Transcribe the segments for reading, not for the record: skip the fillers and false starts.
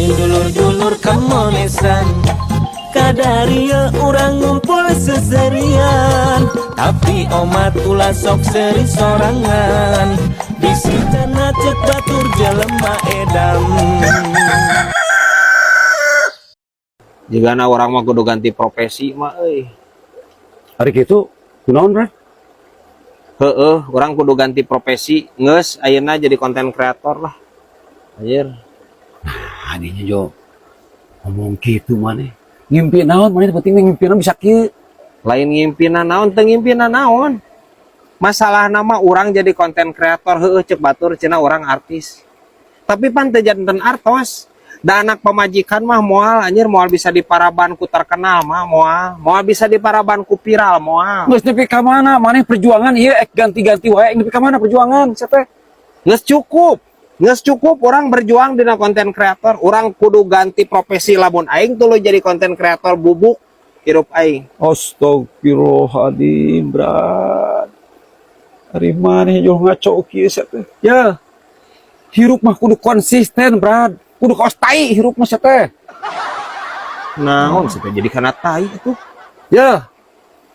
dulur-dulur kemonesan kadaria urang ngumpul seserian, tapi omat ulah sok seri sorangan, bisitana cek batur jelema edam. Jigana orang mah kudu ganti profesi mah euy. Hari gitu kunaon Brad? Heeh, orang kudu ganti profesi, geus ayeuna jadi konten kreator lah. Anjir. Adinya Jo ngomong gitu maneh. Ngimpi naon maneh penting ngimpina bisa kieu. Lain ngimpina naon teu ngimpina naon. Masalah nama orang jadi konten kreator heueuh cek batur cenah orang artis. Tapi pan teu janten artos. Da anak pemajikan mah moal anjir moal bisa di paraban ku terkenal mah moal bisa di paraban ku viral moal. Geus nepi ka mana maneh perjuangan ieu ek ganti-ganti wae nepi ka mana perjuangan sia teh. Geus cukup orang berjuang dina konten kreator, orang kudu ganti profesi lamun aing tuluy jadi konten kreator bubuk hirup aing. Astagfirullahaladzim Brad. Ari maneh Jo ngaco kieu sia teh. Ya. Hirup mah kudu konsisten Brad. Kudu kaos tai hirup mah sia teh. Naon sih jadi kana tai atuh? Ya.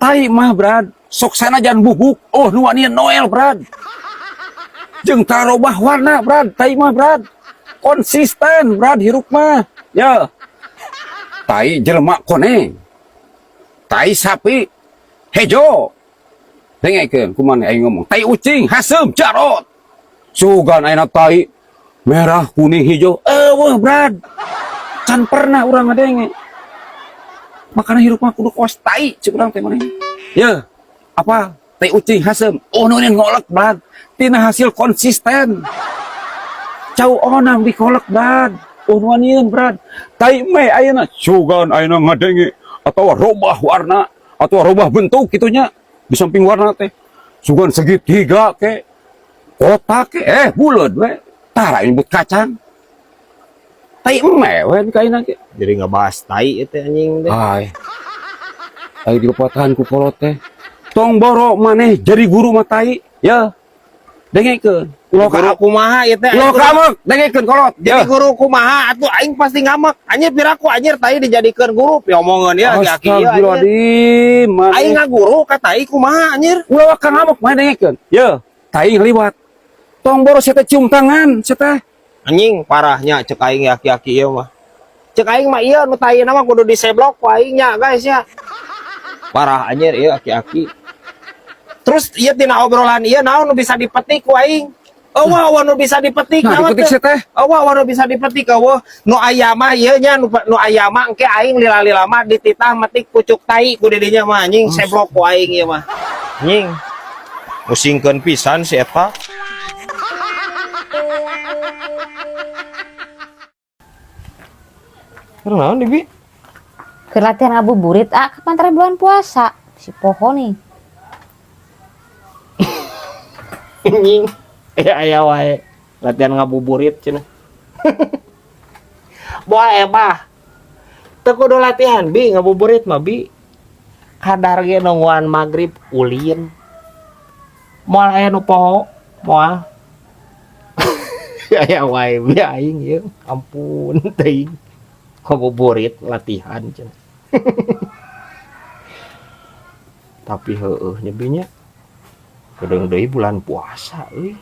Tai mah Brad. Sok sana jangan bubuk. Oh nu wanian Noel Brad. Jeung tarobah warna Brad. Tai mah Brad. Konsisten Brad hirup mah. Ya. Tai jelema koneng. Tai sapi hejo. Dengekeun kumaha aing ngomong. Tai ucing hasem jarot. Sugan ayeuna tai merah, kuning, hijau. Wah, Brad. Can pernah urang ngadenge. Makana hirup mah kudu kaos tai cik urang teh maneh. Ya. Apa? Tai ucing hasem. Oh, nunin ngolek, Brad. Tina hasil konsisten. Cau onang dikolek, Brad. Oh, nunin, Brad. Tai me ayeuna sugan ayeuna ngadenge atawa robah warna atau robah bentuk kitunya di samping warna teh. Sugan segitiga ke kotak ke buleud we. Tara nyebut kacang. Tai eme we kaina ge. Jadi ngebahas tai itu anjing teh. Ai dipatahan ku kolot teh. Tong boro maneh jadi guru mah tai. Ya. Dengekeun. Guru kumaha ieu teh? Ulah kamek, dengekeun kolot. Jadi guru kumaha atuh aing pasti ngamek. Anjir piraku anjir tai dijadikeun guru. Piomongeun ya aki-aki ieu. Astagfirullahaladzim. Aing ngaguru ka tai kumaha anjir. Ulah ka ngamek mah dengekeun. Ya, tai ngaliwat. Tong boro sia teh cium tangan, sia teh. Anjing parahnya cek aing aki-aki ieu mah. Cek aing mah ieu nu taina mah kudu diseblok ku aing nya guys ya. Parah anjir ieu aki-aki. Terus ieu tina obrolan ieu naon nu bisa dipetik ku aing? Eueuh nu bisa dipetik naon teh? Eueuh nu bisa dipetik eueuh nu aya mah ieu nya nu aya mah engke aing lila-lila mah dititah metik pucuk tai ku di dinya mah anjing seblok ku aing ieu mah. Anjing. Musingkeun pisan si eta. Naon Bibi? Keur latihan ngabuburit kapan teh bulan puasa si poho nih. Anjing. Aya wae latihan ngabuburit cenah. Boe mah. Teu kudu latihan Bi ngabuburit mah Bi. Kadar ge nungguan magrib ulin. Moal aya nu poho, moal. Aya wae Bi aing ieu. Ampun teuing. Ngabuburit latihan cenah. Tapi heueuh nya Binya. Gedeng deui bulan puasa euy.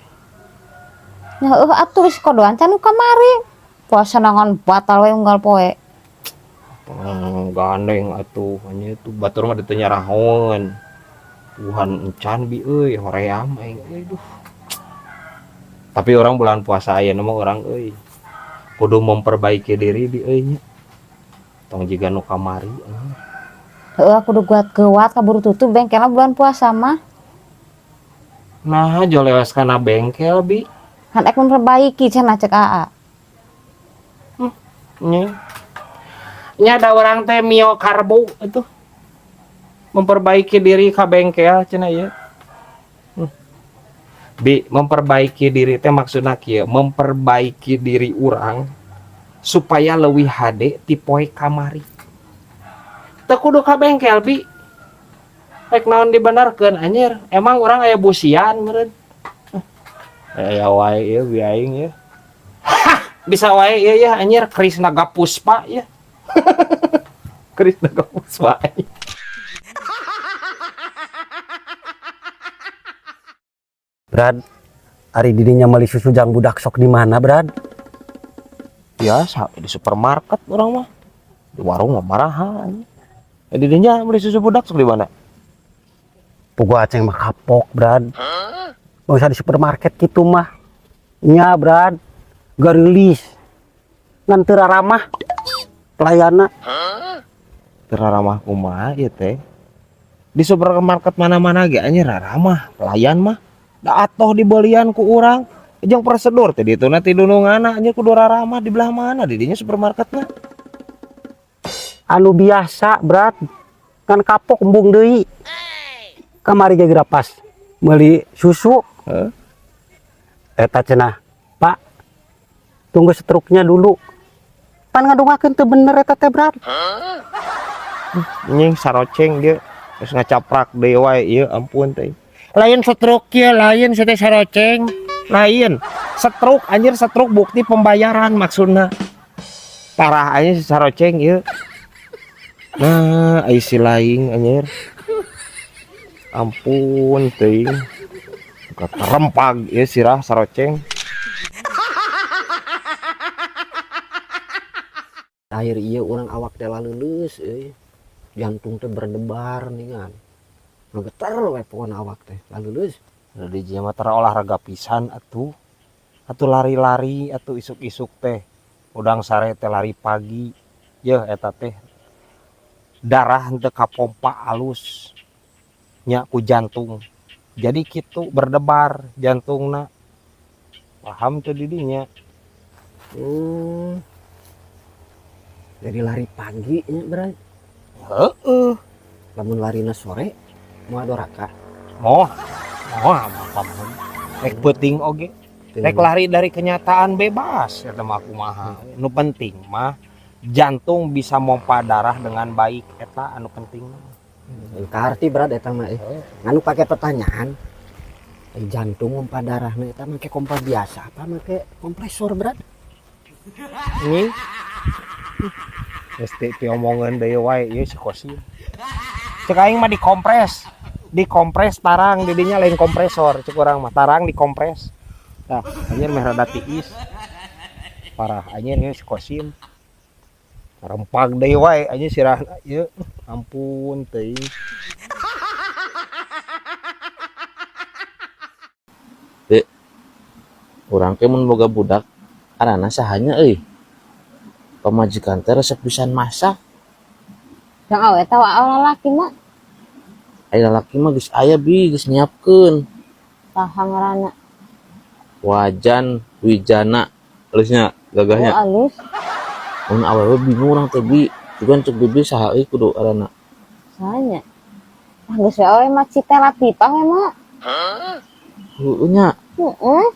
Ya atuh wis kodoan can nu kamari. Puasa nangan batal we unggal poe. Gandeng atuh nya itu batur mah diteu nyarahon. Tuhan encan Bi euy hoream aing aduh. Tapi orang bulan puasa ayeuna mah orang euy kudu memperbaiki diri Bi euy nya. Tong jiga nu kamari. Heueuh kudu kuat kaburu tutup bengkelna bulan puasa mah. Nah, jolewas kana bengkel Bi. Han ek memperbaiki cenah cek AA. Nya ada orang teh mio karbo itu. Memperbaiki diri ka bengkel cenah ieu. Bi, memperbaiki diri teh maksudna kieu, memperbaiki diri urang supaya leuwih hade ti poe kamari. Teu kudu ka bengkel Bi. Rek naon dibenarkeun anjir, emang urang aya busian meureun. Aya wae ieu Bi aing ieu. bisa wae ya ya anjir Kris Naga Puspa ya. Kris Naga Puspa. Brad, ari didinya meuli susu jang budak sok di mana, Brad? Biasa di supermarket orang mah. Di warung mah marahan. Di dinya beli susu budak sok di mana? Pugu aceng mah kapok, Brad. Gak usah di supermarket gitu mah. Nya, Brad. Garilis. Ngan teu ramah. Pelayana. Ramah kumaha ieu teh. Di supermarket mana-mana ge anjir ramah, pelayan mah da atoh dibelian ku urang. Jeung prosedur teh ditu nanti dunungana anjir kudu ramah di belah mana di dinya supermarketna. Anu biasa, Brad. Kan kapok embung deui. Kamari ge pas meuli susu. Eta cenah, Pak. Tunggu setruknya dulu. Pan ngadungakeun teu bener eta teh, Brad. Nying saroceng ge geus ngacaprak deui wae ieu ampun teh. Lain setruk ya, lain teh saroceng. Lain setruk anjir setruk bukti pembayaran maksudna. Parah aja si saroceng ieu. Nah, ai si laing anjir. Ampun teuing. Keterempag ieu sirah saroceng. Akhir iya orang awak teh leuleus euy. Jantung teh berdebar ningan. Getar we pokona awak teh leuleus. Di dinya mah olahraga pisan atuh. Atuh lari-lari atuh isuk-isuk teh. Udang sare teh lari pagi. Yeuh eta teh darah henteu kapompa alus. Nya ku jantung. Jadi kitu berdebar jantungna. Paham teh di dinya. Jadi lari pagi nya, Bray. Heeh. Lamun larina sore moal doraka. Moh apa rek penting oge. Rek lari dari kenyataan bebas eta mah kumaha. Nu penting mah jantung bisa mompa darah dengan baik eta anu penting. Karti Brad eta mah nganu pake pertanyaan. Jantung mompa darahna eta make kompa biasa apa make kompresor, Brad? Ini mesti diomongan deui wae ieu si Kosim. Cek aing mah dikompres tarang didinya lain kompresor cek urang mah tarang dikompres. Tah anjir meh rada tiis. Parah anjir ieu si Kosim. Rempag deui wae anjir sirahna ieu. Ampun teuing. Urang teh mun boga budak aranna sahanya euy. Pamajikan teh resep pisan masak. Yang awe teh lalaki mah Aya lalaki mah geus aya bi geus nyiapkeun. saha ngaranna? Wajan Wijana alusnya gagahnya. Alus. Mun awewe bingung urang teh bi. Cuman cek bibi saha euy kudu aranna. Sahanya? Geus we awe mah Cite Latifah we mah. Heueuh nya. Heeh.